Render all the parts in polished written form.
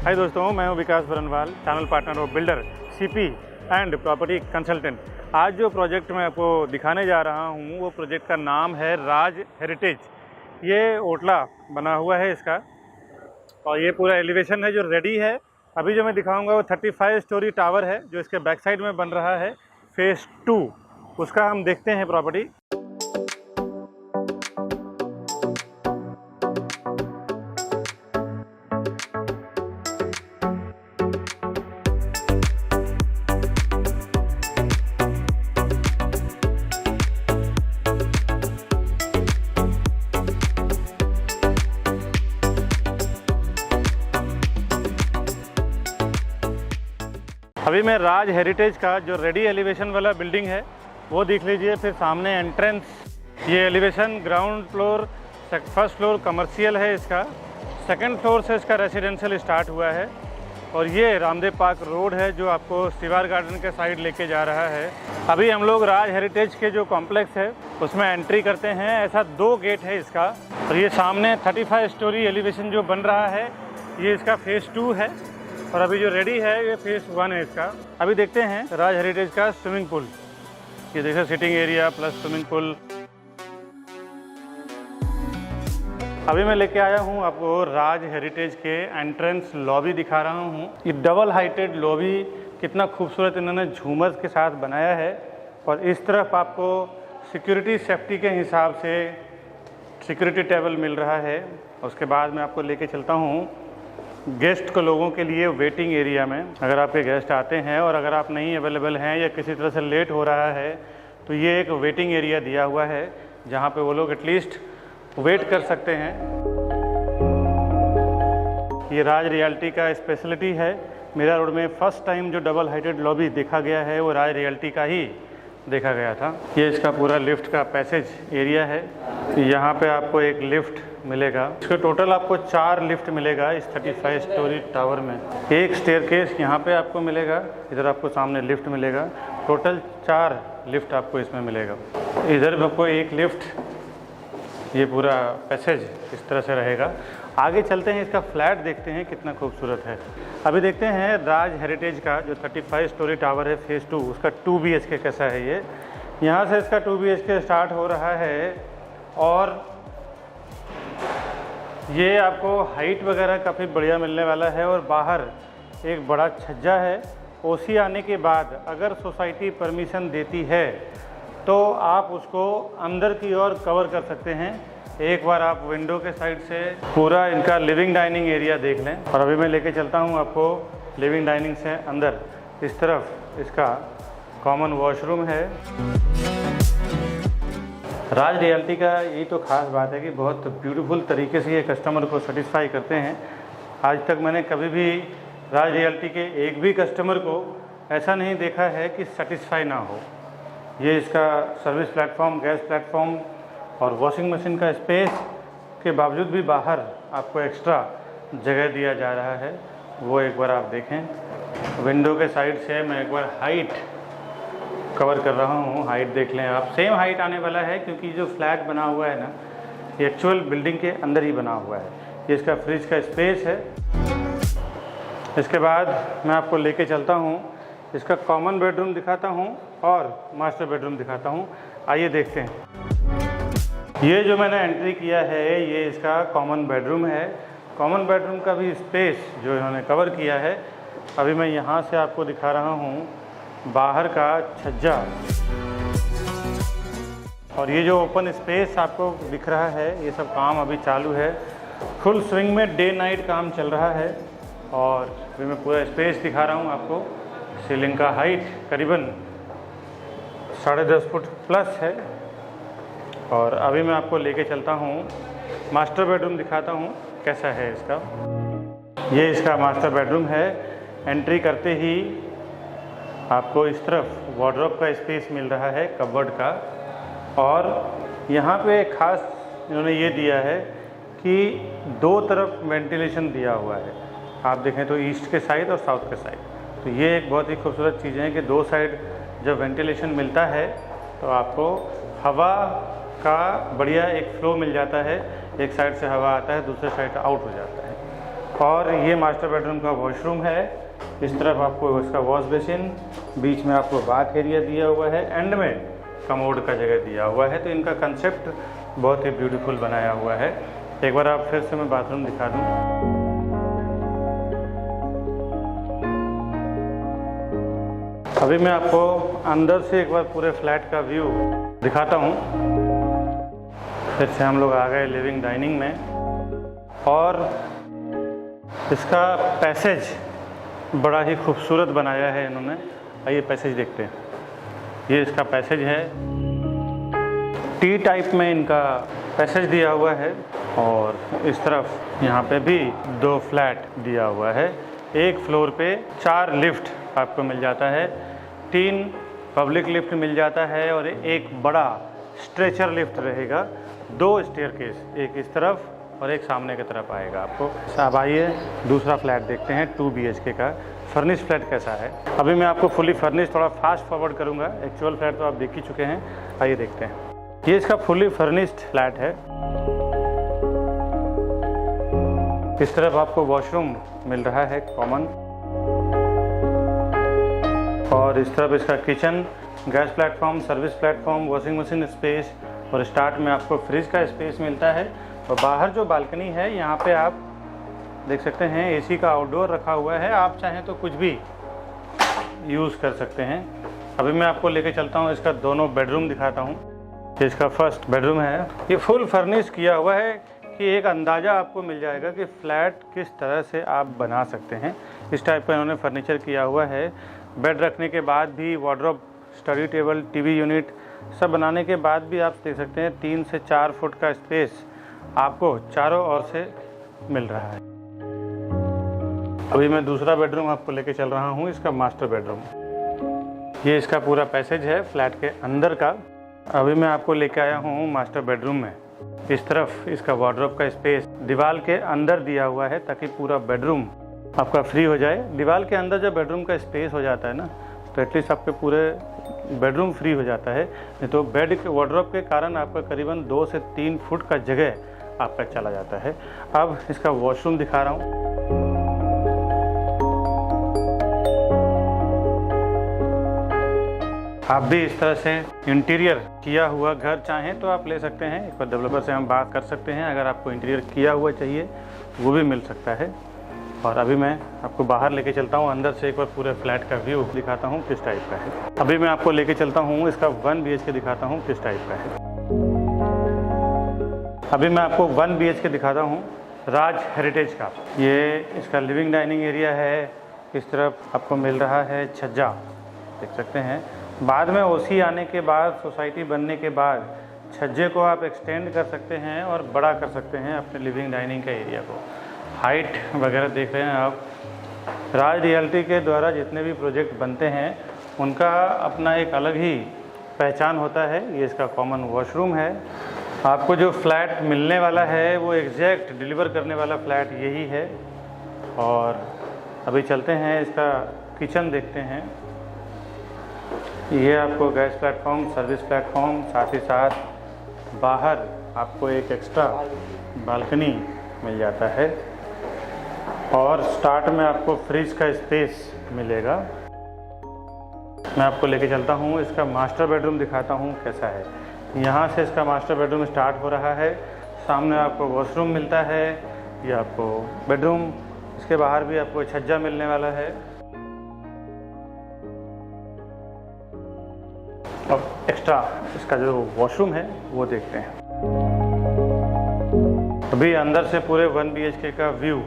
हाय दोस्तों, मैं हूं Vikas Barnwal, channel partner of builder CP and property consultant. आज जो प्रोजेक्ट मैं आपको दिखाने जा रहा हूं वो प्रोजेक्ट का नाम है राज हेरिटेज। ये ओटला बना हुआ है इसका, और ये पूरा एलिवेशन है जो रेडी है। अभी जो मैं दिखाऊंगा वो 35 स्टोरी टावर है जो इसके बैक साइड में बन रहा है, फेज़ 2। उसका हम देखते हैं प्रॉपर्टी। अभी मैं राज हेरिटेज का जो रेडी एलिवेशन वाला बिल्डिंग है वो देख लीजिए। फिर सामने एंट्रेंस, ये elevation ground floor, first floor commercial है इसका, सेकंड फ्लोर से इसका रेसिडेंशियल स्टार्ट हुआ है। और ये रामदेव पार्क रोड है जो आपको स्टीवार गार्डन के साइड लेके जा रहा है। अभी हम लोग राज हेरिटेज के जो कॉम्प्लेक्स है उसमें एंट्री करते हैं। ऐसा 2 गेट है इसका। और ये सामने 35 स्टोरी एलिवेशन जो बन रहा है ये इसका फेज़ 2 है, और अभी जो रेडी है ये फेज़ 1 है इसका। अभी देखते हैं राज हेरिटेज का स्विमिंग पूल। ये देखिए sitting area plus swimming pool. अभी मैं लेके आया हूँ आपको राज हेरिटेज के एंट्रेंस लॉबी दिखा रहा हूँ। ये डबल हाइटेड लॉबी कितना खूबसूरत इन्होंने झूमर के साथ बनाया है। और इस तरफ आपको सिक्योरिटी सेफ्टी के हिसाब से सिक्योरिटी टेबल मिल रहा है। उसके बाद मैं आपको लेके चलता हूँ गेस्ट को, लोगों के लिए वेटिंग एरिया में। अगर आपके गेस्ट आते हैं और अगर आप नहीं अवेलेबल हैं या किसी तरह से लेट हो रहा है तो ये एक वेटिंग एरिया दिया हुआ है जहाँ पे वो लोग एटलीस्ट वेट कर सकते हैं। ये राज रियल्टी का स्पेशलिटी है। मीरा रोड में फर्स्ट टाइम जो डबल हाइटेड लॉबी देखा गया है वो राज रियल्टी का ही देखा गया था। ये इसका पूरा लिफ्ट का पैसेज एरिया है। यहाँ पे आपको एक लिफ्ट मिलेगा। इसके टोटल आपको 4 लिफ्ट मिलेगा इस 35 स्टोरी टावर में। एक स्टेयरकेस यहाँ पे आपको मिलेगा, इधर आपको सामने लिफ्ट मिलेगा। टोटल 4 लिफ्ट आपको इसमें मिलेगा। इधर आपको एक लिफ्ट। ये पूरा पैसेज इस तरह से रहेगा। आगे चलते हैं, इसका फ्लैट देखते हैं कितना खूबसूरत है। अभी देखते हैं राज हेरिटेज का जो 35 स्टोरी टावर है फेज़ 2, उसका 2 BHK कैसा है। ये यहाँ से इसका 2 BHK स्टार्ट हो रहा है। और ये आपको हाइट वगैरह काफ़ी बढ़िया मिलने वाला है। और बाहर एक बड़ा छज्जा है। ओसी आने के बाद अगर सोसाइटी परमिशन देती है तो आप उसको अंदर की ओर कवर कर सकते हैं। एक बार आप विंडो के साइड से पूरा इनका लिविंग डाइनिंग एरिया देख लें। और अभी मैं लेके चलता हूँ आपको लिविंग डाइनिंग से अंदर। इस तरफ इसका कॉमन वॉशरूम है। राज रियल्टी का यही तो ख़ास बात है कि बहुत ब्यूटीफुल तरीके से ये कस्टमर को सेटिस्फाई करते हैं। आज तक मैंने कभी भी राज रियल्टी के एक भी कस्टमर को ऐसा नहीं देखा है कि सेटिस्फाई ना हो। ये इसका सर्विस प्लेटफॉर्म, गैस प्लेटफॉर्म और वॉशिंग मशीन का स्पेस के बावजूद भी बाहर आपको एक्स्ट्रा जगह दिया जा रहा है, वो एक बार आप देखें। विंडो के साइड से मैं एक बार हाइट कवर कर रहा हूँ। हाइट देख लें आप, सेम हाइट आने वाला है क्योंकि जो फ्लैट बना हुआ है ना ये एक्चुअल बिल्डिंग के अंदर ही बना हुआ है। ये इसका फ्रिज का स्पेस है। इसके बाद मैं आपको लेके चलता हूँ, इसका कॉमन बेडरूम दिखाता हूँ और मास्टर बेडरूम दिखाता हूँ। आइए देखते हैं। ये जो मैंने एंट्री किया है ये इसका कॉमन बेडरूम है। कॉमन बेडरूम का भी स्पेस जो इन्होंने कवर किया है। अभी मैं यहाँ से आपको दिखा रहा हूँ बाहर का छज्जा। और ये जो ओपन स्पेस आपको दिख रहा है ये सब काम अभी चालू है। फुल स्विंग में डे नाइट काम चल रहा है। और अभी मैं पूरा स्पेस दिखा रहा हूँ आपको। सीलिंग का हाइट करीबन 10.5 फुट प्लस है। और अभी मैं आपको लेके चलता हूँ मास्टर बेडरूम दिखाता हूँ कैसा है इसका। ये इसका मास्टर बेडरूम है। एंट्री करते ही आपको इस तरफ वार्डरोब का स्पेस मिल रहा है, कबर्ड का। और यहाँ पे खास इन्होंने ये दिया है कि 2 तरफ वेंटिलेशन दिया हुआ है। आप देखें तो ईस्ट के साइड और साउथ के साइड। तो ये एक बहुत ही खूबसूरत चीज़ है कि 2 साइड जब वेंटिलेशन मिलता है तो आपको हवा का बढ़िया एक फ्लो मिल जाता है। एक साइड से हवा आता है, दूसरे साइड आउट हो जाता है। और ये मास्टर बेडरूम का वॉशरूम है। इस तरफ आपको इसका वॉश बेसिन, बीच में आपको बाथ एरिया दिया हुआ है, एंड में कमोड का जगह दिया हुआ है। तो इनका कंसेप्ट बहुत ही ब्यूटीफुल बनाया हुआ है। एक बार आप फिर से मैं बाथरूम दिखा दूँ। अभी मैं आपको अंदर से एक बार पूरे फ्लैट का व्यू दिखाता हूँ। फिर से हम लोग आ गए लिविंग डाइनिंग में, और इसका पैसेज बड़ा ही खूबसूरत बनाया है इन्होंने। आइए पैसेज देखते हैं। ये इसका पैसेज है, टी टाइप में इनका पैसेज दिया हुआ है, और इस तरफ यहाँ पे भी 2 फ्लैट दिया हुआ है। एक फ्लोर पे 4 लिफ्ट आपको मिल जाता है, 3 पब्लिक लिफ्ट मिल जाता है, और एक बड़ा स्ट्रेचर लिफ्ट रहेगा। 2 स्टेयरकेस, एक इस तरफ और एक सामने की तरफ आएगा आपको। अब आइए दूसरा फ्लैट देखते हैं 2 BHK का फर्निश फ्लैट कैसा है। अभी मैं आपको फुली फर्निश थोड़ा फास्ट फॉरवर्ड करूँगा, एक्चुअल फ्लैट तो आप देख ही चुके हैं। आइए देखते हैं। ये इसका फुली फर्निश्ड फ्लैट है। इस तरफ आपको वॉशरूम मिल रहा है कॉमन, और इस तरफ इसका kitchen, gas platform, service platform, washing machine space, और स्टार्ट में आपको फ्रिज का स्पेस मिलता है। और बाहर जो बालकनी है यहाँ पे आप देख सकते हैं AC का आउटडोर रखा हुआ है। आप चाहें तो कुछ भी यूज़ कर सकते हैं। अभी मैं आपको लेके चलता हूँ, इसका दोनों बेडरूम दिखाता हूँ। ये इसका फर्स्ट बेडरूम है। ये फुल फर्निश किया हुआ है कि एक अंदाज़ा आपको मिल जाएगा कि फ्लैट किस तरह से आप बना सकते हैं। इस टाइप का इन्होंने फर्नीचर किया हुआ है। बेड रखने के बाद भी wardrobe, study table, TV unit सब बनाने के बाद भी आप देख सकते हैं 3 से 4 फुट का स्पेस आपको चारों ओर से मिल रहा है। अभी मैं दूसरा बेडरूम आपको लेके चल रहा हूँ, इसका मास्टर बेडरूम। ये इसका पूरा पैसेज है फ्लैट के अंदर का। अभी मैं आपको लेके आया हूँ मास्टर बेडरूम में। इस तरफ इसका वार्डरोब का स्पेस दीवार के अंदर दिया हुआ है ताकि पूरा बेडरूम आपका फ्री हो जाए। दीवार के अंदर जब बेडरूम का स्पेस हो जाता है ना, तो एटलीस्ट आपके पूरे बेडरूम फ्री हो जाता है। नहीं तो बेड के वार्डरोब के कारण आपका करीबन 2 से 3 फुट का जगह आपका चला जाता है। अब इसका वॉशरूम दिखा रहा हूँ। आप भी इस तरह से इंटीरियर किया हुआ घर चाहें तो आप ले सकते हैं। एक बार डेवलपर से हम बात कर सकते हैं, अगर आपको इंटीरियर किया हुआ चाहिए वो भी मिल सकता है। और अभी मैं आपको बाहर लेके चलता हूँ, अंदर से एक बार पूरे फ्लैट का व्यू दिखाता हूँ किस टाइप का है। अभी मैं आपको लेके चलता हूँ, इसका 1 BHK दिखाता हूँ किस टाइप का है। अभी मैं आपको 1 BHK दिखाता हूँ राज हेरिटेज का। ये इसका लिविंग डाइनिंग एरिया है। इस तरफ आपको मिल रहा है छज्जा, देख सकते हैं। बाद में OC आने के बाद, सोसाइटी बनने के बाद छज्जे को आप एक्सटेंड कर सकते हैं और बड़ा कर सकते हैं अपने लिविंग डाइनिंग का एरिया को। हाइट वगैरह देख रहे हैं आप। राज रियल्टी के द्वारा जितने भी प्रोजेक्ट बनते हैं उनका अपना एक अलग ही पहचान होता है। ये इसका कॉमन वॉशरूम है। आपको जो फ्लैट मिलने वाला है वो एग्जैक्ट डिलीवर करने वाला फ्लैट यही है। और अभी चलते हैं, इसका किचन देखते हैं। ये आपको गैस प्लेटफॉर्म, सर्विस प्लेटफॉर्म, साथ ही साथ बाहर आपको एक एक्स्ट्रा बालकनी मिल जाता है, और स्टार्ट में आपको फ्रिज का स्पेस मिलेगा। मैं आपको लेके चलता हूँ, इसका मास्टर बेडरूम दिखाता हूँ कैसा है। यहाँ से इसका मास्टर बेडरूम स्टार्ट हो रहा है। सामने आपको वॉशरूम मिलता है, ये आपको बेडरूम, इसके बाहर भी आपको छज्जा मिलने वाला है। अब एक्स्ट्रा इसका जो वॉशरूम है वो देखते हैं। अभी अंदर से पूरे 1 BHK का व्यू।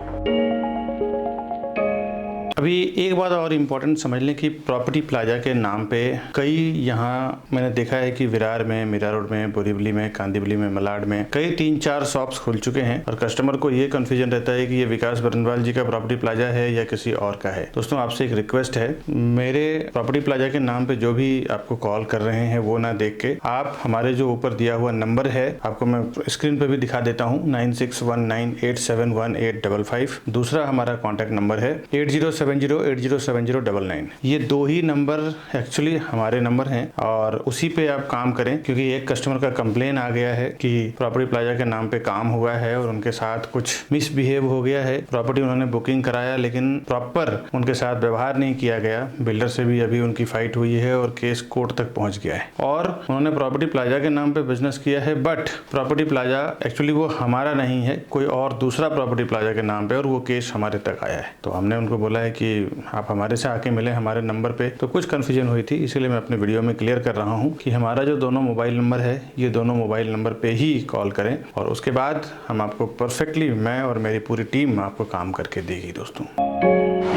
अभी एक बात और इम्पोर्टेंट समझ लें कि प्रॉपर्टी प्लाजा के नाम पे कई, यहाँ मैंने देखा है कि विरार में, मीरा रोड में, बोरीवली में, कांदिवली में, मलाड में कई 3-4 शॉप्स खुल चुके हैं, और कस्टमर को ये कंफ्यूजन रहता है कि ये विकास बरनवाल जी का प्रॉपर्टी प्लाजा है या किसी और का है। दोस्तों आपसे एक रिक्वेस्ट है, मेरे प्रॉपर्टी प्लाजा के नाम पे जो भी आपको कॉल कर रहे हैं वो ना देख के आप हमारे जो ऊपर दिया हुआ नंबर है, आपको मैं स्क्रीन पे भी दिखा देता हूँ, 9619871855। दूसरा हमारा कॉन्टैक्ट नंबर है 8078 807099। ये 2 ही नंबर एक्चुअली हमारे नंबर हैं और उसी पे आप काम करें, क्योंकि एक कस्टमर का कंप्लेन आ गया है कि प्रॉपर्टी प्लाजा के नाम पे काम हुआ है और उनके साथ कुछ मिसबिहेव हो गया है। प्रॉपर्टी उन्होंने बुकिंग कराया लेकिन प्रॉपर उनके साथ व्यवहार नहीं किया गया। बिल्डर से भी अभी उनकी फाइट हुई है और केस कोर्ट तक पहुंच गया है और उन्होंने प्रॉपर्टी प्लाजा के नाम पे बिजनेस किया है, बट प्रॉपर्टी प्लाजा एक्चुअली वो हमारा नहीं है, कोई और दूसरा प्रॉपर्टी प्लाजा के नाम पे, और वो केस हमारे तक आया है। तो हमने उनको बोला है कि आप हमारे से आके मिले हमारे नंबर पे। तो कुछ कंफ्यूजन हुई थी, इसीलिए मैं अपने वीडियो में क्लियर कर रहा हूँ कि हमारा जो दोनों मोबाइल नंबर है, ये दोनों मोबाइल नंबर पे ही कॉल करें और उसके बाद हम आपको परफेक्टली, मैं और मेरी पूरी टीम आपको काम करके देगी। दोस्तों,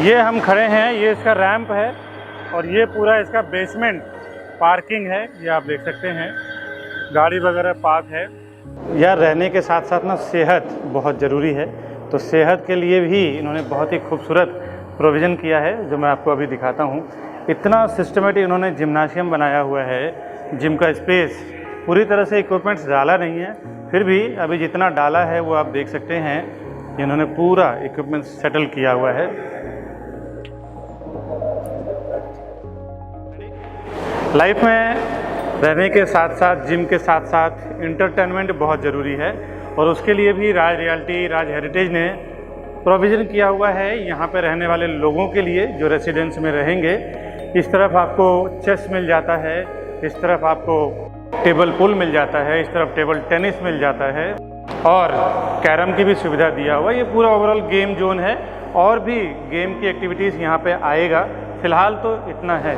ये हम खड़े हैं, ये इसका रैंप है और ये पूरा इसका बेसमेंट पार्किंग है। ये आप देख सकते हैं, गाड़ी वगैरह पार्क है। यार रहने के साथ साथ ना सेहत बहुत ज़रूरी है, तो सेहत के लिए भी इन्होंने बहुत ही खूबसूरत प्रोविज़न किया है, जो मैं आपको अभी दिखाता हूँ। इतना सिस्टमेटिक इन्होंने जिम्नाशियम बनाया हुआ है, जिम का स्पेस, पूरी तरह से इक्विपमेंट्स डाला नहीं है, फिर भी अभी जितना डाला है वो आप देख सकते हैं। इन्होंने पूरा इक्विपमेंट सेटल किया हुआ है। लाइफ में रहने के साथ साथ, जिम के साथ साथ इंटरटेनमेंट बहुत ज़रूरी है और उसके लिए भी राज रियल्टी, राज हेरिटेज ने प्रोविज़न किया हुआ है यहाँ पे रहने वाले लोगों के लिए जो रेसिडेंस में रहेंगे। इस तरफ आपको चेस मिल जाता है, इस तरफ आपको टेबल पूल मिल जाता है, इस तरफ टेबल टेनिस मिल जाता है और कैरम की भी सुविधा दिया हुआ है। ये पूरा ओवरऑल गेम जोन है और भी गेम की एक्टिविटीज़ यहाँ पे आएगा। फ़िलहाल तो इतना है।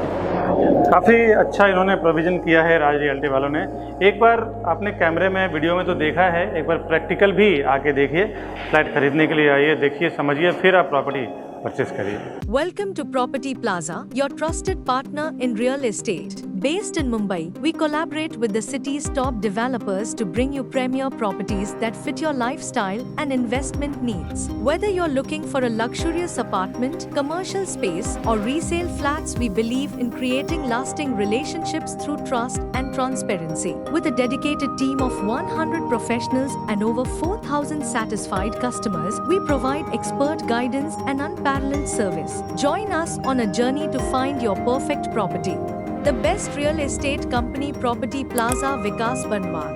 काफ़ी अच्छा इन्होंने प्रोविज़न किया है राज रियल्टी वालों ने। एक बार आपने कैमरे में, वीडियो में तो देखा है, एक बार प्रैक्टिकल भी आके देखिए। फ्लैट खरीदने के लिए आइए, देखिए, समझिए, फिर आप प्रॉपर्टी परचेस करिए। Welcome to Property Plaza, your trusted partner in real estate. Based in Mumbai, we collaborate with the city's top developers to bring you premier properties that fit your lifestyle and investment needs. Whether you're looking for a luxurious apartment, commercial space, or resale flats, we believe in creating lasting relationships through trust and transparency. With a dedicated team of 100 professionals and over 4,000 satisfied customers, we provide expert guidance and unparalleled service. Join us on a journey to find your perfect property. The best real estate company, Property Plaza, विकास बनवान।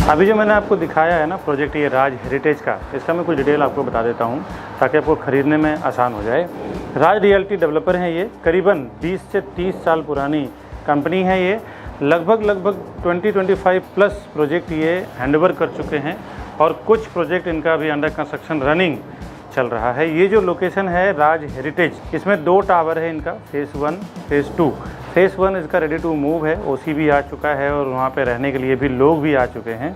अभी जो मैंने आपको दिखाया है ना project, ये राज heritage का, इसका मैं कुछ डिटेल आपको बता देता हूँ ताकि आपको ख़रीदने में आसान हो जाए। राज रियल्टी डेवलपर हैं ये, करीबन 20 से 30 साल पुरानी कंपनी है ये। लगभग 20-25 प्लस प्रोजेक्ट ये हैंडओवर कर चुके हैं और कुछ प्रोजेक्ट इनका भी अंडर कंस्ट्रक्शन रनिंग चल रहा है। ये जो लोकेशन है राज हेरिटेज, इसमें 2 टावर है इनका, फेज़ 1, फेज़ 2। फेज़ 1 इसका रेडी टू मूव है, ओसी भी आ चुका है और वहाँ पे रहने के लिए भी लोग भी आ चुके हैं।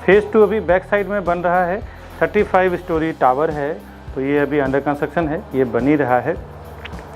फेज़ 2 अभी बैक साइड में बन रहा है, 35 स्टोरी टावर है, तो ये अभी अंडर कंस्ट्रक्शन है, ये बन ही रहा है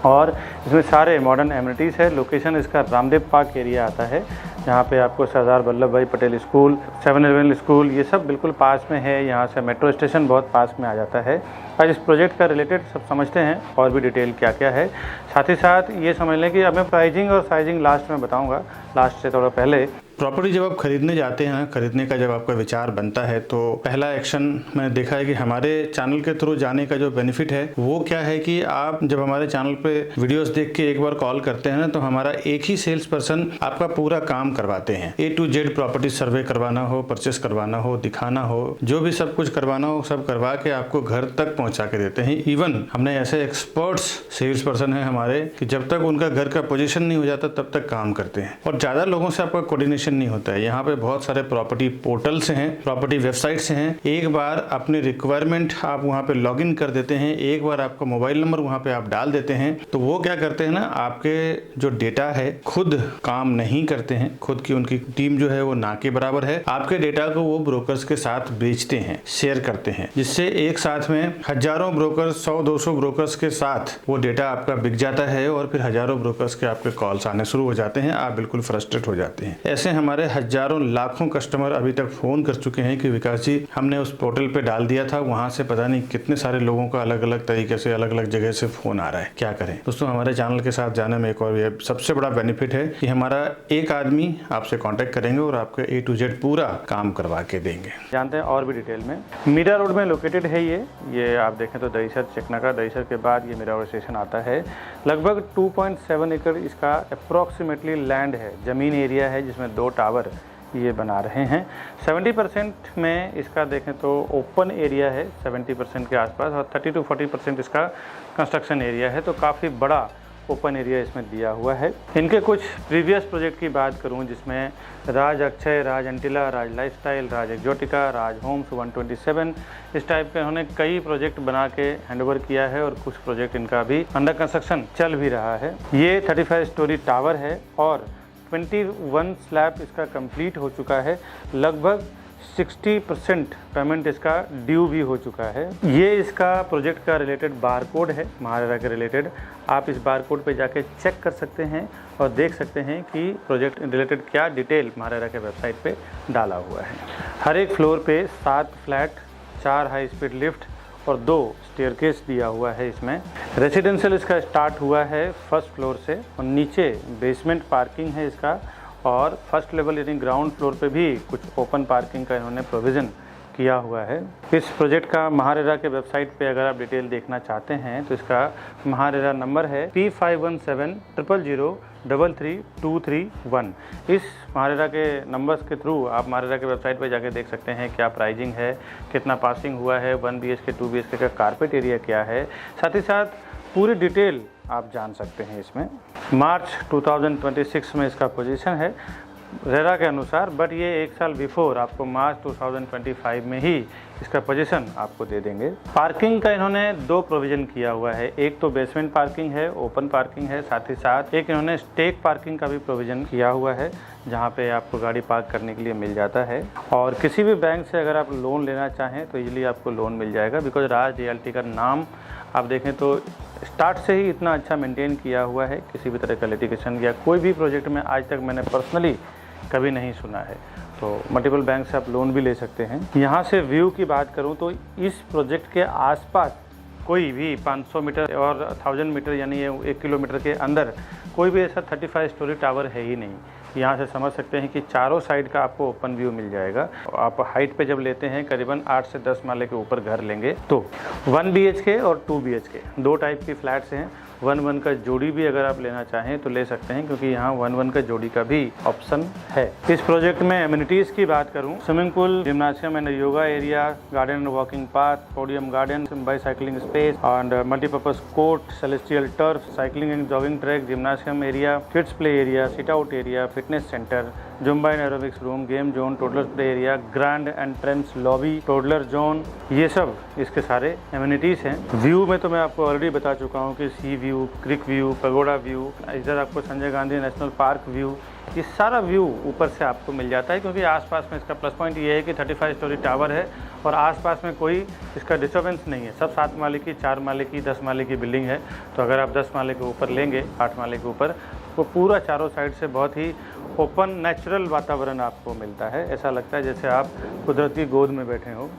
और इसमें सारे मॉडर्न एमिनिटीज़ है। लोकेशन इसका रामदेव पार्क एरिया आता है, जहाँ पे आपको सरदार वल्लभ भाई पटेल स्कूल, 711 स्कूल, ये सब बिल्कुल पास में है। यहाँ से मेट्रो स्टेशन बहुत पास में आ जाता है। आज इस प्रोजेक्ट का रिलेटेड सब समझते हैं और भी डिटेल क्या क्या है। साथ ही साथ ये समझ लें कि अब मैं प्राइजिंग और साइजिंग लास्ट में बताऊँगा, लास्ट से थोड़ा पहले। प्रॉपर्टी जब आप खरीदने जाते हैं, खरीदने का जब आपका विचार बनता है, तो पहला एक्शन मैंने देखा है कि हमारे चैनल के थ्रू जाने का जो बेनिफिट है वो क्या है कि आप जब हमारे चैनल पे वीडियोस देख के एक बार कॉल करते हैं ना, तो हमारा एक ही सेल्स पर्सन आपका पूरा काम करवाते हैं। A to Z प्रॉपर्टी सर्वे करवाना हो, परचेस करवाना हो, दिखाना हो, जो भी सब कुछ करवाना हो, सब करवा के आपको घर तक पहुँचा के देते हैं। इवन हमने ऐसे एक्सपर्ट्स सेल्स पर्सन है हमारे कि जब तक उनका घर का पोजीशन नहीं हो जाता तब तक काम करते हैं और ज़्यादा लोगों से आपका कोऑर्डिनेशन नहीं होता है। यहाँ पे बहुत सारे प्रॉपर्टी पोर्टल्स हैं, प्रॉपर्टी वेबसाइट्स हैं। एक बार अपने रिक्वायरमेंट आप वहाँ पे लॉगिन कर देते हैं, एक बार आपका मोबाइल नंबर वहाँ पे आप डाल देते हैं, तो वो क्या करते हैं ना, आपके जो डेटा है खुद काम नहीं करते हैं, खुद की उनकी टीम जो है वो ना के बराबर है। आपके डेटा को वो ब्रोकर्स के साथ बेचते हैं, शेयर करते हैं, जिससे एक साथ में हजारों ब्रोकर्स, 100-200 ब्रोकर्स के साथ वो डेटा आपका बिक जाता है और फिर हजारों ब्रोकर्स के आपके कॉल्स आने शुरू हो जाते हैं। आप बिल्कुल फ्रस्ट्रेट हो जाते हैं। ऐसे हमारे हजारों लाखों कस्टमर अभी तक फ़ोन कर चुके हैं कि विकास जी हमने उस पोर्टल पे डाल दिया था, वहाँ से पता नहीं कितने सारे लोगों का अलग अलग तरीके से अलग अलग जगह से फ़ोन आ रहा है, क्या करें। दोस्तों हमारे चैनल के साथ जाने में एक और ये सबसे बड़ा बेनिफिट है कि हमारा एक आदमी आपसे कॉन्टैक्ट करेंगे और आपके A to Z पूरा काम करवा के देंगे। जानते हैं और भी डिटेल में। मीरा रोड में लोकेटेड है ये आप देखें तो दहीसर चेकनाका, दहीसर के बाद ये मीरा रोड स्टेशन आता है। लगभग 2.7 एकड़ इसका अप्रॉक्सीमेटली लैंड है, ज़मीन एरिया है, जिसमें 2 टावर ये बना रहे हैं। 70% में इसका देखें तो ओपन एरिया है 70% के आसपास, और 30 to 40% इसका कंस्ट्रक्शन एरिया है, तो काफ़ी बड़ा ओपन एरिया इसमें दिया हुआ है। इनके कुछ प्रीवियस प्रोजेक्ट की बात करूं, जिसमें राज अक्षय, राज एंटिला, राज लाइफस्टाइल, राज एक्जोटिका, राज होम्स 127 इस टाइप के उन्होंने कई प्रोजेक्ट बना के हैंडओवर किया है, और कुछ प्रोजेक्ट इनका भी अंडर कंस्ट्रक्शन चल भी रहा है। ये 35 स्टोरी टावर है और 21 स्लैब इसका कंप्लीट हो चुका है। लगभग 60% पेमेंट इसका ड्यू भी हो चुका है। ये इसका प्रोजेक्ट का रिलेटेड बार कोड है, महारेरा के रिलेटेड। आप इस बार कोड पे जाके चेक कर सकते हैं और देख सकते हैं कि प्रोजेक्ट रिलेटेड क्या डिटेल महारेरा के वेबसाइट पे डाला हुआ है। हर एक फ्लोर पे 7 फ्लैट, 4 हाई स्पीड लिफ्ट और 2 स्टेयरकेस दिया हुआ है। इसमें रेसिडेंशियल इसका स्टार्ट हुआ है फर्स्ट फ्लोर से, और नीचे बेसमेंट पार्किंग है इसका, और फर्स्ट लेवल यानी ग्राउंड फ्लोर पे भी कुछ ओपन पार्किंग का इन्होंने प्रोविज़न किया हुआ है। इस प्रोजेक्ट का महारेरा के वेबसाइट पे अगर आप डिटेल देखना चाहते हैं तो इसका महारेरा नंबर है P517000333231। इस महारेरा के नंबर्स के थ्रू आप महारेरा के वेबसाइट पे जाके देख सकते हैं क्या प्राइजिंग है, कितना पासिंग हुआ है, 1 BHK 2 BHK का कारपेट एरिया क्या है, साथ ही साथ पूरी डिटेल आप जान सकते हैं इसमें। मार्च 2026 में इसका पोजीशन है रेरा के अनुसार, बट ये 1 साल बिफोर आपको मार्च 2025 में ही इसका पोजीशन आपको दे देंगे। पार्किंग का इन्होंने 2 प्रोविज़न किया हुआ है, एक तो बेसमेंट पार्किंग है, ओपन पार्किंग है, साथ ही साथ एक इन्होंने स्टेक पार्किंग का भी प्रोविज़न किया हुआ है, जहाँ पे आपको गाड़ी पार्क करने के लिए मिल जाता है। और किसी भी बैंक से अगर आप लोन लेना चाहें तो इजीली आपको लोन मिल जाएगा, बिकॉज राज रियल्टी का नाम आप देखें तो स्टार्ट से ही इतना अच्छा मेंटेन किया हुआ है। किसी भी तरह का लिटिगेशन या कोई भी प्रोजेक्ट में आज तक मैंने पर्सनली कभी नहीं सुना है। तो मल्टीपल बैंक से आप लोन भी ले सकते हैं। यहाँ से व्यू की बात करूँ तो इस प्रोजेक्ट के आसपास कोई भी 500 मीटर और 1000 मीटर यानी ये 1 किलोमीटर के अंदर कोई भी ऐसा 35 स्टोरी टावर है ही नहीं। यहाँ से समझ सकते हैं कि चारों साइड का आपको ओपन व्यू मिल जाएगा। आप हाइट पे जब लेते हैं करीबन 8 से 10 माले के ऊपर घर लेंगे तो 1 BHK और 2 BHK 2 टाइप की फ्लैट्स हैं। 1-1 का जोड़ी भी अगर आप लेना चाहें तो ले सकते हैं, क्योंकि यहाँ 1-1 का जोड़ी का भी ऑप्शन है। इस प्रोजेक्ट में एमिनिटीज़ की बात करूँ, swimming pool, gymnasium and yoga area, garden and walking path, podium garden, bicycling space and multipurpose court, celestial turf, cycling and jogging track, gymnasium area, kids play area, sit out area, fitness centre, Zumba and aerobics room, game zone, toddler play area, grand entrance lobby, toddler zone, ये सब इसके सारे amenities हैं। View में तो मैं आपको already बता चुका हूँ कि सी व्यू, क्रिक व्यू, पगोड़ा व्यू, इधर आपको Sanjay Gandhi national park view, ये सारा व्यू ऊपर से आपको मिल जाता है, क्योंकि आसपास में इसका प्लस पॉइंट ये है कि 35 स्टोरी टावर है और आसपास में कोई इसका डिस्टर्बेंस नहीं है। सब 7 माले की, 4 माले की, 10 माले की बिल्डिंग है। तो अगर आप 10 माले के ऊपर लेंगे, 8 माले के ऊपर, तो पूरा चारों साइड से बहुत ही ओपन नेचुरल वातावरण आपको मिलता है। ऐसा लगता है जैसे आप कुदरत की गोद में बैठे हो।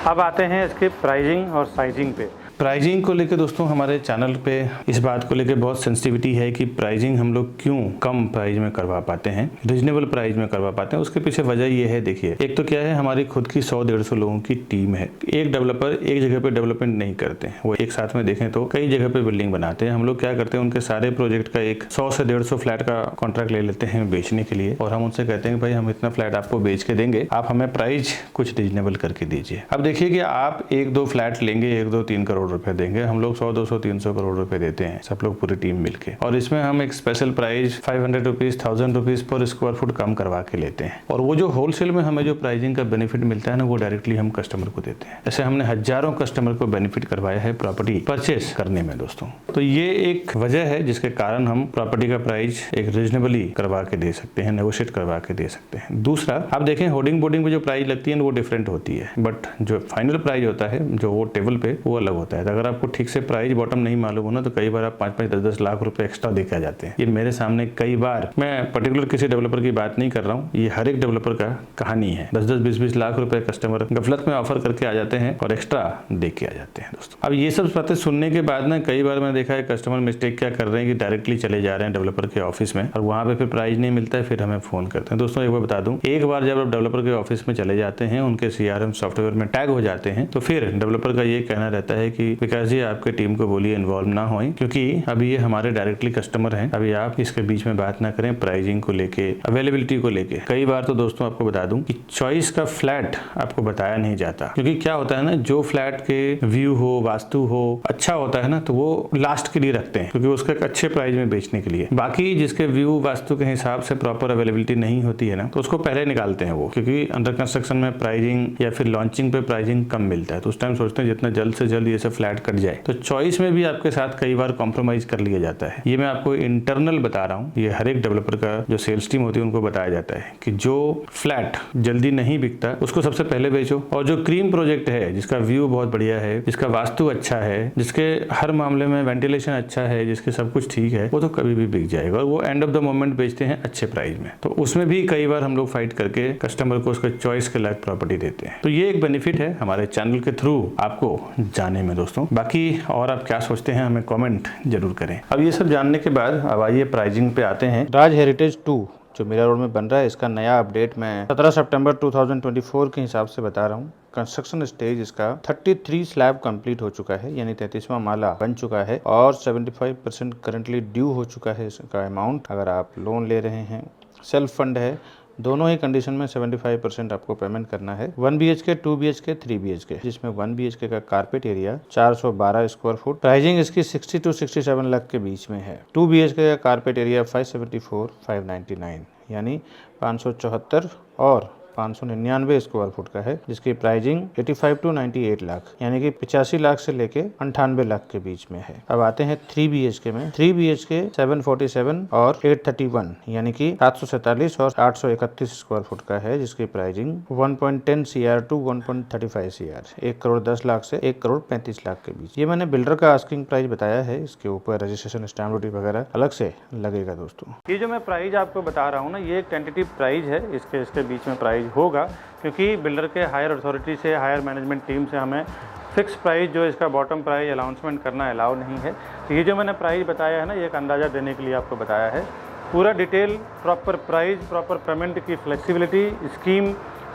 अब आते हैं इसके प्राइजिंग और साइजिंग पे। प्राइजिंग को लेकर दोस्तों हमारे चैनल पे इस बात को लेकर बहुत सेंसिटिविटी है कि प्राइजिंग हम लोग क्यों कम प्राइस में करवा पाते हैं, रीजनेबल प्राइस में करवा पाते हैं। उसके पीछे वजह ये है, देखिए, एक तो क्या है, हमारी खुद की 100-150 लोगों की टीम है। एक डेवलपर एक जगह पे डेवलपमेंट नहीं करते हैं, वो एक साथ में देखें तो कई जगह पे बिल्डिंग बनाते हैं। हम लोग क्या करते हैं, उनके सारे प्रोजेक्ट का एक 100 से 150 फ्लैट का कॉन्ट्रैक्ट ले लेते हैं बेचने के लिए, और हम उनसे कहते हैं भाई हम इतना फ्लैट आपको बेच के देंगे, आप हमें प्राइस कुछ रीजनेबल करके दीजिए। अब देखिए कि आप 1-2 फ्लैट लेंगे, 1-2-3 करोड़ रुपए देंगे, हम लोग 100-200-300 करोड़ रुपए देते हैं सब लोग पूरी टीम मिलके, और इसमें हम एक स्पेशल प्राइस 500 रुपीज 1000 रुपीज पर स्क्वायर फुट कम करवा के लेते हैं। और वो जो होलसेल में हमें जो प्राइसिंग का बेनिफिट मिलता है ना, वो डायरेक्टली हम कस्टमर को देते हैं। ऐसे हमने हजारों कस्टमर को बेनिफिट करवाया है प्रॉपर्टी परचेस करने में दोस्तों। तो ये एक वजह है जिसके कारण हम प्रॉपर्टी का प्राइस एक रीजनेबली करवा के दे सकते हैं, नेगोशिएट करवा के दे सकते हैं। दूसरा, आप देखें होर्डिंग बोर्डिंग पे जो प्राइस लगती है वो डिफरेंट होती है, बट जो फाइनल प्राइस होता है जो वो टेबल पे, वो अलग होता है। होता है। तो अगर आपको ठीक से प्राइस बॉटम नहीं मालूम हो ना, तो कई बार आप 5-5, 10-10 लाख रुपए एक्स्ट्रा दे के आ जाते हैं। ये मेरे सामने कई बार, मैं पर्टिकुलर किसी डेवलपर की बात नहीं कर रहा हूँ, ये हर एक डेवलपर का कहानी है। 10-10, 20-20 लाख रुपए कस्टमर गफलत में ऑफर करके आ जाते हैं और एक्स्ट्रा दे के आ जाते हैं दोस्तों। अब ये सब बातें सुनने के बाद ना कई बार मैंने देखा है कस्टमर मिस्टेक क्या कर रहे हैं कि डायरेक्टली चले जा रहे हैं डेवलपर के ऑफिस में और वहाँ पे फिर प्राइस नहीं मिलता है, फिर हमें फोन करते हैं। दोस्तों एक बार बता दूं, एक बार जब आप डेवलपर के ऑफिस में चले जाते हैं, उनके CRM सॉफ्टवेयर में टैग हो जाते हैं, तो फिर डेवलपर का ये कहना रहता है कि विकास जी आपके टीम को बोलिए इन्वॉल्व ना होए, क्योंकि अभी ये हमारे डायरेक्टली कस्टमर हैं, अभी आप इसके बीच में बात ना करें प्राइसिंग को लेके, अवेलेबिलिटी को लेके। कई बार तो दोस्तों आपको बता दूं कि चॉइस का फ्लैट आपको बताया नहीं जाता, क्योंकि क्या होता है ना, जो फ्लैट के व्यू हो, वास्तु हो, अच्छा होता है ना, तो वो लास्ट के लिए रखते हैं, क्योंकि उसका एक अच्छे प्राइस में बेचने के लिए। बाकी जिसके व्यू वास्तु के हिसाब से प्रॉपर अवेलेबिलिटी नहीं होती है ना, तो उसको पहले निकालते हैं वो, क्योंकि अंडर कंस्ट्रक्शन में प्राइसिंग या फिर लॉन्चिंग पे प्राइसिंग कम मिलता है, तो उस टाइम सोचते हैं जितना जल्द से जल्द ये सब फ्लैट कट जाए। तो चॉइस में भी आपके साथ कई बार कॉम्प्रोमाइज कर लिया जाता है। ये मैं आपको इंटरनल बता रहा हूँ, ये हर एक डेवलपर का जो सेल्स टीम होती है उनको बताया जाता है कि जो फ्लैट जल्दी नहीं बिकता उसको सबसे पहले बेचो, और जो क्रीम प्रोजेक्ट है, जिसका व्यू बहुत बढ़िया है, जिसका वास्तु अच्छा है, जिसके हर मामले में वेंटिलेशन अच्छा है, जिसके सब कुछ ठीक है, वो तो कभी भी बिक जाएगा और वो एंड ऑफ द मोमेंट बेचते हैं अच्छे प्राइस में। तो उसमें भी कई बार हम लोग फाइट करके कस्टमर को उसके चॉइस के लायक प्रॉपर्टी देते हैं। तो ये एक बेनिफिट है हमारे चैनल के थ्रू आपको जाने में दोस्तों। बाकी और आप क्या सोचते हैं हमें कमेंट जरूर करें। अब ये सब जानने के बाद अब आइए प्राइसिंग पे आते हैं। राज हेरिटेज 2 जो मीरा रोड में बन रहा है, इसका नया अपडेट मैं 17 सितंबर 2024 के हिसाब से बता रहा हूँ। कंस्ट्रक्शन स्टेज इसका 33 स्लैब कंप्लीट हो चुका है, यानी 33वां माला बन चुका है और 75% करंटली ड्यू हो चुका है इसका अमाउंट। अगर आप लोन ले रहे हैं, सेल्फ फंड है, दोनों ही कंडीशन में 75% आपको पेमेंट करना है। 1 BHK, 2 BHK, 3 BHK, जिसमें 1 BHK का carpet area 412 square foot, pricing इसकी 60 to 67 लाख के बीच में है। 2 BHK का कारपेट एरिया 574, 599, यानी 574 और 599 स्क्वायर फुट का है, जिसकी प्राइसिंग 85 to 98 लाख, यानी कि 85 लाख से लेके 98 लाख के बीच में है। अब आते हैं 3 BHK में। 3 BHK 747 और 831, यानी कि 747 और 831 स्क्वायर फुट का है, जिसकी pricing 1.10 CR to 1.35 CR, 1 crore 10 lakh से 1 करोड़ 35 लाख के बीच। ये मैंने बिल्डर का आस्किंग प्राइस बताया है, इसके ऊपर रजिस्ट्रेशन स्टैम्प ड्यूटी वगैरह अलग से लगेगा दोस्तों। ये जो मैं प्राइस आपको बता रहा हूँ ना, ये एक टेंटेटिव प्राइस है, इसके बीच में प्राइस होगा, क्योंकि बिल्डर के हायर अथॉरिटी से, हायर मैनेजमेंट टीम से हमें फिक्स प्राइस जो इसका बॉटम प्राइस अनाउंसमेंट करना अलाउ नहीं है। तो ये जो मैंने प्राइस बताया है ना, ये एक अंदाज़ा देने के लिए आपको बताया है। पूरा detail, proper price, proper payment की फ्लेक्सिबिलिटी स्कीम,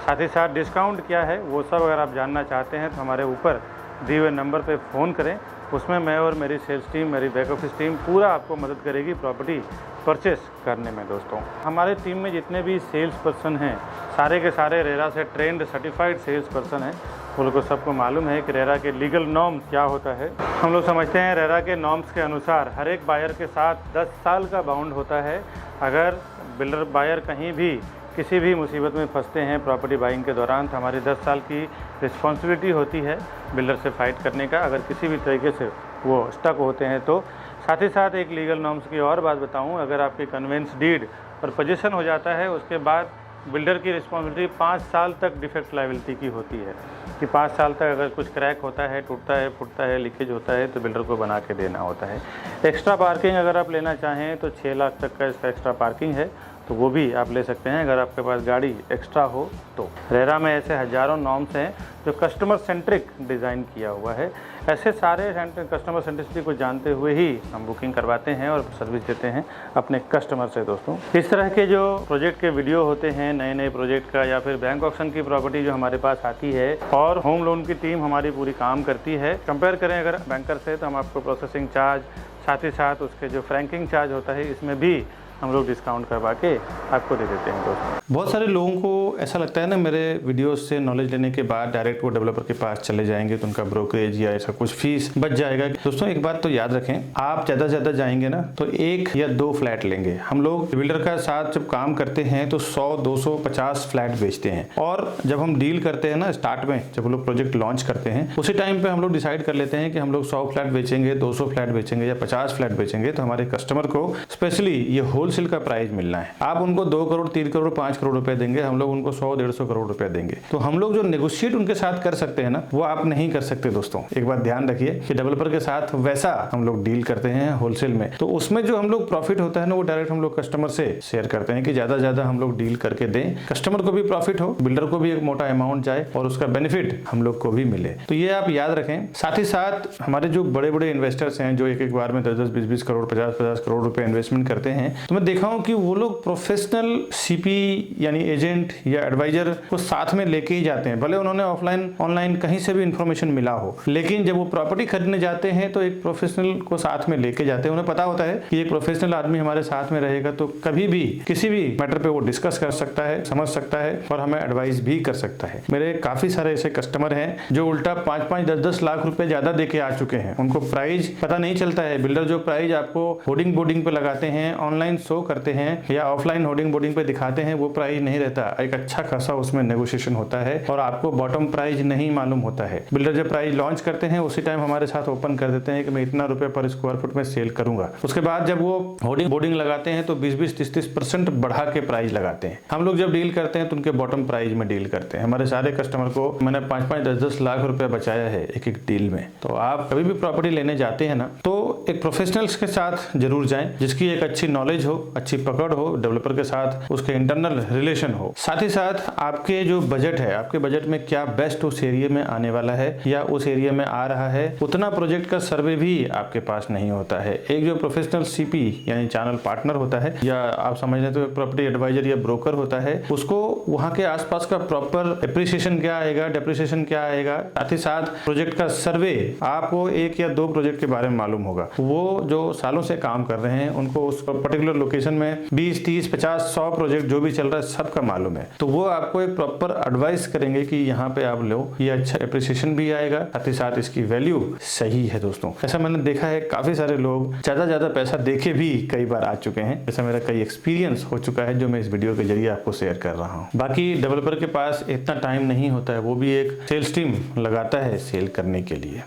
साथ ही साथ डिस्काउंट क्या है, वो सब अगर आप जानना चाहते हैं तो हमारे ऊपर दिए हुए नंबर पर फ़ोन करें। उसमें मैं और मेरी सेल्स टीम, मेरी बैक ऑफिस टीम पूरा आपको मदद करेगी प्रॉपर्टी परचेस करने में दोस्तों। हमारे टीम में जितने भी सेल्स पर्सन हैं, सारे के सारे रेरा से ट्रेंड सर्टिफाइड सेल्स पर्सन हैं। वो लोग को सबको मालूम है कि रेरा के लीगल नॉर्म्स क्या होता है। हम लोग समझते हैं रेरा के नॉर्म्स के अनुसार हर एक बायर के साथ 10 साल का बाउंड होता है। अगर बिल्डर बायर कहीं भी किसी भी मुसीबत में फंसते हैं प्रॉपर्टी बाइंग के दौरान, तो हमारी 10 साल की रिस्पॉन्सिबिलिटी होती है बिल्डर से फाइट करने का, अगर किसी भी तरीके से वो स्टक होते हैं तो। साथ ही साथ एक लीगल नॉर्म्स की और बात बताऊं, अगर आपकी कन्वेंस डीड और पोजीशन हो जाता है, उसके बाद बिल्डर की रिस्पॉन्सिबिलिटी 5 साल तक डिफेक्ट लायबिलिटी की होती है, कि 5 साल तक अगर कुछ क्रैक होता है, टूटता है, फूटता है, लीकेज होता है, तो बिल्डर को बना के देना होता है। एक्स्ट्रा पार्किंग अगर आप लेना चाहें तो 6 लाख तक का इसका एक्स्ट्रा पार्किंग है, तो वो भी आप ले सकते हैं अगर आपके पास गाड़ी एक्स्ट्रा हो तो। रेरा में ऐसे हज़ारों नॉर्म्स हैं जो कस्टमर सेंट्रिक डिज़ाइन किया हुआ है। ऐसे सारे कस्टमर सेंट्रिसिटी को जानते हुए ही हम बुकिंग करवाते हैं और सर्विस देते हैं अपने कस्टमर से दोस्तों। इस तरह के जो प्रोजेक्ट के वीडियो होते हैं, नए नए प्रोजेक्ट का, या फिर बैंक ऑक्शन की प्रॉपर्टी जो हमारे पास आती है, और होम लोन की टीम हमारी पूरी काम करती है। कंपेयर करें अगर बैंकर से, तो हम आपको प्रोसेसिंग चार्ज, साथ ही साथ उसके जो फ्रैंकिंग चार्ज होता है, इसमें भी हम लोग डिस्काउंट करवा के आपको दे देते हैं दोस्तों। बहुत सारे लोगों को ऐसा लगता है ना, मेरे वीडियोस से नॉलेज लेने के बाद डायरेक्ट वो डेवलपर के पास चले जाएंगे तो उनका ब्रोकरेज या ऐसा कुछ फीस बच जाएगा। दोस्तों एक बात तो याद रखें, आप ज़्यादा से ज़्यादा जाएंगे ना तो 1 या 2 फ्लैट लेंगे। हम लोग बिल्डर का साथ जब काम करते हैं तो 100, 200, 50 फ्लैट बेचते हैं, और जब हम डील करते हैं ना स्टार्ट में, जब हम लोग प्रोजेक्ट लॉन्च करते हैं, उसी टाइम पे हम लोग डिसाइड कर लेते हैं कि हम लोग 100 फ्लैट बेचेंगे, 200 फ्लैट बेचेंगे या 50 फ्लैट बेचेंगे। तो हमारे कस्टमर को स्पेशली ये होलसेल का प्राइस मिलना है। आप उनको 2 करोड़ 3 करोड़ 5 करोड़ रुपए देंगे, हम लोग उनको 100-150 करोड़ रुपए देंगे। तो हम लोग जो नेगोशिएट उनके साथ कर सकते हैं ना, वो आप नहीं कर सकते दोस्तों। एक बात ध्यान रखिए कि डेवलपर के साथ वैसा हम लोग डील करते हैं होलसेल में, तो उसमें जो हम लोग प्रॉफिट होता है ना, वो डायरेक्ट हम लोग कस्टमर से शेयर करते हैं कि ज्यादा हम लोग डील करके दें, कस्टमर को भी प्रॉफिट हो, बिल्डर को भी एक मोटा अमाउंट जाए और उसका बेनिफिट हम लोग को भी मिले। तो ये आप याद रखें। साथ ही साथ हमारे जो बड़े बड़े इन्वेस्टर्स हैं जो एक बार में 10-10, 20-20 करोड़ 50-50 करोड़ रुपए इन्वेस्टमेंट करते हैं, तो मैं देखा हूं कि वो लोग प्रोफेशनल सीपी यानी एजेंट या एडवाइजर को साथ में लेके ही जाते हैं। भले उन्होंने ऑफलाइन ऑनलाइन कहीं से भी इंफॉर्मेशन मिला हो, लेकिन जब वो प्रॉपर्टी खरीदने जाते हैं तो एक प्रोफेशनल को साथ में लेके जाते हैं। उन्हें पता होता है कि एक प्रोफेशनल आदमी हमारे साथ में रहेगा तो कभी भी किसी भी मैटर पे वो डिस्कस कर सकता है, समझ सकता है और हमें एडवाइस भी कर सकता है। मेरे काफी सारे ऐसे कस्टमर हैं जो उल्टा 5-5, 10-10 लाख रुपए ज्यादा देके आ चुके हैं। उनको प्राइस पता नहीं चलता है। बिल्डर जो प्राइस आपको होर्डिंग बोर्डिंग पे लगाते हैं, ऑनलाइन शो करते हैं या ऑफलाइन होर्डिंग बोर्डिंग पे दिखाते हैं, वो प्राइस नहीं रहता। एक अच्छा खासा उसमें नेगोशिएशन होता है और आपको बॉटम प्राइस नहीं मालूम होता है। बिल्डर जब प्राइस लॉन्च करते हैं उसी टाइम हमारे साथ ओपन कर देते हैं कि मैं इतना रुपए पर स्क्वायर फुट में सेल करूंगा। उसके बाद जब वो होर्डिंग बोर्डिंग लगाते हैं तो 20-20, 30-30% बढ़ा के प्राइस लगाते हैं। हम लोग जब डील करते हैं तो उनके बॉटम प्राइस में डील करते हैं। हमारे सारे कस्टमर को मैंने 5-5, 10-10 लाख रुपए बचाया है एक डील में। तो आप कभी भी प्रॉपर्टी लेने जाते हैं ना, तो एक प्रोफेशनल्स के साथ जरूर जाएं जिसकी एक अच्छी नॉलेज हो, अच्छी पकड़ हो, डेवलपर के साथ उसके इंटरनल रिलेशन हो। साथ ही साथ आपके जो बजट है, आपके बजट में क्या बेस्ट उस एरिया में आने वाला है या उस एरिया में आ रहा है, उतना प्रोजेक्ट का सर्वे भी आपके पास नहीं होता है। एक जो प्रोफेशनल सीपी यानी चैनल पार्टनर होता है, या आप समझ लें तो प्रॉपर्टी एडवाइजर या ब्रोकर होता है, उसको वहां के आसपास का प्रॉपर एप्रिसिएशन क्या आएगा, डेप्रिसिएशन क्या आएगा, साथ ही साथ प्रोजेक्ट का सर्वे, आपको 1 या 2 प्रोजेक्ट के बारे में मालूम होगा। वो जो सालों से काम कर रहे हैं उनको उस पर्टिकुलर लोकेशन में 20, 30, 50, 100 प्रोजेक्ट जो भी चल रहा है सबका मालूम है। तो वो आपको एक प्रॉपर एडवाइस करेंगे कि यहाँ पे आप लो, ये अच्छा एप्रिसिएशन भी आएगा, साथ ही साथ इसकी वैल्यू सही है दोस्तों। ऐसा मैंने देखा है, काफी सारे लोग ज्यादा पैसा देके भी कई बार आ चुके हैं। ऐसा मेरा कई एक्सपीरियंस हो चुका है जो मैं इस वीडियो के जरिए आपको शेयर कर रहा हूँ। बाकी डेवलपर के पास इतना टाइम नहीं होता है, वो भी एक सेल्स टीम लगाता है सेल करने के लिए।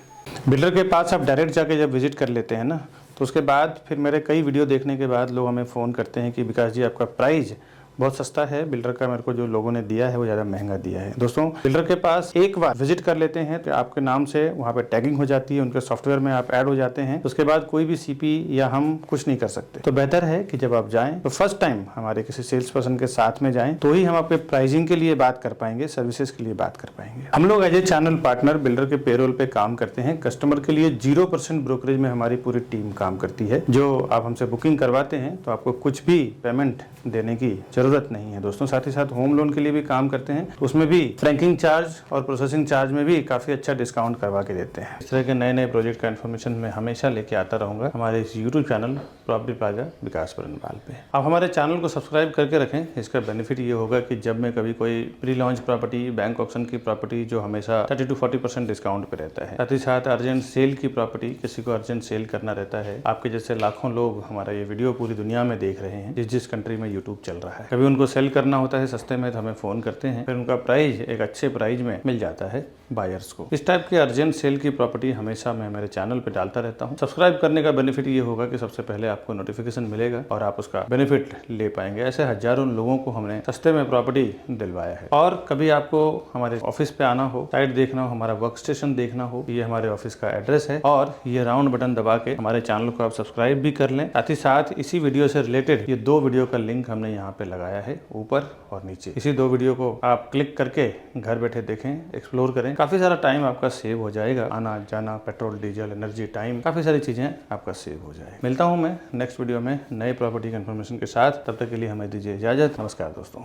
बिल्डर के पास आप डायरेक्ट जाके जब विजिट कर लेते हैं ना, तो उसके बाद फिर मेरे कई वीडियो देखने के बाद लोग हमें फ़ोन करते हैं कि विकास जी आपका प्राइस बहुत सस्ता है, बिल्डर का मेरे को जो लोगों ने दिया है वो ज़्यादा महंगा दिया है। दोस्तों, बिल्डर के पास एक बार विजिट कर लेते हैं तो आपके नाम से वहाँ पे टैगिंग हो जाती है, उनके सॉफ्टवेयर में आप ऐड हो जाते हैं। उसके बाद कोई भी सीपी या हम कुछ नहीं कर सकते। तो बेहतर है कि जब आप जाएं तो फर्स्ट टाइम हमारे किसी सेल्स पर्सन के साथ में जाएं, तो ही हम आपके प्राइसिंग के लिए बात कर पाएंगे, सर्विसेज के लिए बात कर पाएंगे। हम लोग as a channel partner builder के पेरोल पे काम करते हैं। कस्टमर के लिए 0% ब्रोकरेज में हमारी पूरी टीम काम करती है। जो आप हमसे बुकिंग करवाते हैं तो आपको कुछ भी पेमेंट देने की जरूरत नहीं है दोस्तों। साथ ही साथ होम लोन के लिए भी काम करते हैं, उसमें भी फ्रैंकिंग चार्ज और प्रोसेसिंग चार्ज में भी काफी अच्छा डिस्काउंट करवा के देते हैं। इस तरह के नए प्रोजेक्ट का इन्फॉर्मेशन मैं हमेशा लेके आता रहूंगा हमारे इस यूट्यूब चैनल प्रॉपर्टी प्लाजा विकास बरनवाल पे। आप हमारे चैनल को सब्सक्राइब करके रखें। इसका बेनिफिट ये होगा कि जब मैं कभी कोई pre launch property, bank option की प्रॉपर्टी जो हमेशा 30-40% डिस्काउंट पे रहता है, साथ ही साथ अर्जेंट सेल की प्रॉपर्टी, किसी को अर्जेंट सेल करना रहता है, आपके जैसे लाखों लोग हमारा ये वीडियो पूरी दुनिया में देख रहे हैं, जिस कंट्री में यूट्यूब चल रहा है, कभी उनको सेल करना होता है सस्ते में तो हमें फोन करते हैं, फिर उनका प्राइस एक अच्छे प्राइस में मिल जाता है बायर्स को। इस टाइप के अर्जेंट सेल की प्रॉपर्टी हमेशा मैं मेरे चैनल पे डालता रहता हूँ। सब्सक्राइब करने का बेनिफिट ये होगा कि सबसे पहले आपको नोटिफिकेशन मिलेगा और आप उसका बेनिफिट ले पाएंगे। ऐसे हजारों लोगों को हमने सस्ते में प्रॉपर्टी दिलवाया है। और कभी आपको हमारे ऑफिस पे आना हो, साइट देखना हो, हमारा वर्क स्टेशन देखना हो, ये हमारे ऑफिस का एड्रेस है और ये राउंड बटन दबा के हमारे चैनल को आप सब्सक्राइब भी कर लें। साथ ही साथ इसी वीडियो से रिलेटेड ये 2 वीडियो का लिंक हमने यहाँ पे लगाया है, ऊपर और नीचे। इसी 2 वीडियो को आप क्लिक करके घर बैठे देखें, एक्सप्लोर करें। काफी सारा टाइम आपका सेव हो जाएगा, आना जाना, पेट्रोल डीजल, एनर्जी, टाइम, काफी सारी चीजें आपका सेव हो जाएगा। मिलता हूं मैं नेक्स्ट वीडियो में नई प्रॉपर्टी की इन्फॉर्मेशन के साथ। तब तक के लिए हमें दीजिए इजाजत। नमस्कार दोस्तों।